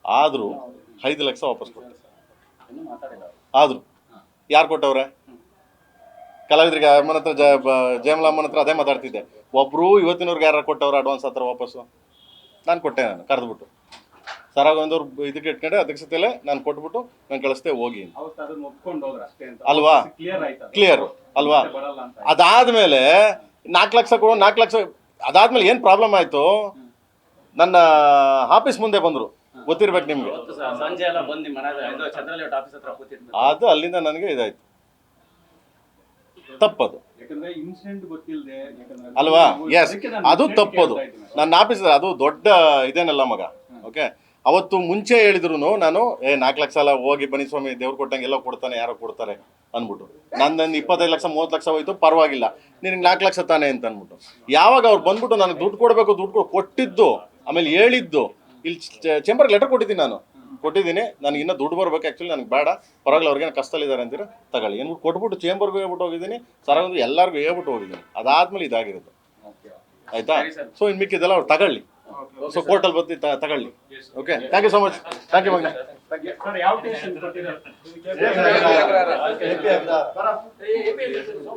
ಆದರೂ 5 ಲಕ್ಷ ವಾಪಸ್ ಕೊಟ್ಟೆ. ಆದರೂ ಯಾರು ಕೊಟ್ಟವ್ರೆ? ಕಲಾವಿದರಿಗೆ ಅಮ್ಮನ ಹತ್ರ ಜಯಮಲ ಅಮ್ಮನ ಹತ್ರ ಅದೇ ಮಾತಾಡ್ತಿದ್ದೆ. ಒಬ್ಬರು ಇವತ್ತಿನವ್ರಿಗೆ ಯಾರು ಕೊಟ್ಟವ್ರು ಅಡ್ವಾನ್ಸ್ ಹತ್ರ ವಾಪಸ್ಸು? ನಾನು ಕೊಟ್ಟೆ. ನಾನು ಕರೆದ್ಬಿಟ್ಟು ಸರಾಗೊಂದವ್ರು ಇದಕ್ಕೆ ಇಟ್ಕೊಂಡೆ ಅಧ್ಯಕ್ಷತೆಯಲ್ಲೇ ನಾನು ಕೊಟ್ಬಿಟ್ಟು ನಾನು ಕಳಿಸ್ದೆ ಹೋಗಿ ಅಲ್ವಾ? ಕ್ಲಿಯರ್ ಅಲ್ವಾ? ಅದಾದಮೇಲೆ 4 ಲಕ್ಷ ಕೊಡು 4 ಲಕ್ಷ. ಅದಾದ್ಮೇಲೆ ಏನು ಪ್ರಾಬ್ಲಮ್ ಆಯಿತು, ನನ್ನ ಆಫೀಸ್ ಮುಂದೆ ಬಂದರು, ಗೊತ್ತಿರ್ಬೇಕು ನಿಮಗೆ. ಅದು ಅಲ್ಲಿಂದ ನನಗೆ ಇದಾಯ್ತು, ತಪ್ಪದು ಅಲ್ವಾ? ಎಸ್, ಅದು ತಪ್ಪದು. ನನ್ನ ಆಫೀಸ್ ಅದು ದೊಡ್ಡ ಇದೇನಲ್ಲ ಮಗ. ಓಕೆ, ಅವತ್ತು ಮುಂಚೆ ಹೇಳಿದ್ರು ನಾನು 4 ಲಕ್ಷ ಅಲ್ಲ, ಹೋಗಿ ಬನ್ನಿ ಸ್ವಾಮಿ, ದೇವ್ರು ಕೊಟ್ಟಂಗೆ ಎಲ್ಲ ಕೊಡ್ತಾನೆ, ಯಾರೋ ಕೊಡ್ತಾರೆ ಅಂದ್ಬಿಟ್ಟು. ನನ್ನ 25 ಲಕ್ಷ 30 ಲಕ್ಷ ಹೋಯ್ತು, ಪರವಾಗಿಲ್ಲ, ನಿನಗೆ 4 ಲಕ್ಷ ತಾನೆ ಅಂತ ಅಂದ್ಬಿಟ್ಟು. ಯಾವಾಗ ಅವ್ರು ಬಂದ್ಬಿಟ್ಟು ನನಗೆ ದುಡ್ಡು ಕೊಡಬೇಕು, ದುಡ್ಡು ಕೊಟ್ಟಿದ್ದು, ಆಮೇಲೆ ಹೇಳಿದ್ದು, ಇಲ್ಲಿ ಚೇಂಬರ್ಗೆ ಲೆಟರ್ ಕೊಟ್ಟಿದ್ದೀನಿ, ನನಗೆ ಇನ್ನೂ ದುಡ್ಡು ಬರ್ಬೇಕು, ಆ್ಯಕ್ಚುಲಿ ನನಗೆ ಬೇಡ, ಪರವಾಗಿಲ್ಲ, ಅವ್ರಿಗೇನು ಕಷ್ಟದಲ್ಲಿದ್ದಾರೆ ಅಂತೀರ ತಗೊಳ್ಳಿ ಏನ್ಬಿಟ್ಟು ಕೊಟ್ಬಿಟ್ಟು ಚೇಂಬರ್ಗೂ ಹೇಳ್ಬಿಟ್ಟು ಹೋಗಿದ್ದೀನಿ, ಸರಗೊಂದು ಎಲ್ಲರಿಗೂ ಹೇಳ್ಬಿಟ್ಟು ಹೋಗಿದ್ದೀನಿ. ಅದಾದ್ಮೇಲೆ ಇದಾಗಿರೋದು, ಆಯ್ತಾ? ಸೊ ಇನ್ನು ಮಿಕ್ಕಿದ್ದೆಲ್ಲ ಅವ್ರು ತಗೊಳ್ಳಿ, ಸೊ ಕೋರ್ಟಲ್ಲಿ ಬರ್ತಿ ತಗೊಳ್ಳಿ. Okay, thank you so much. Thank you ಮಗ.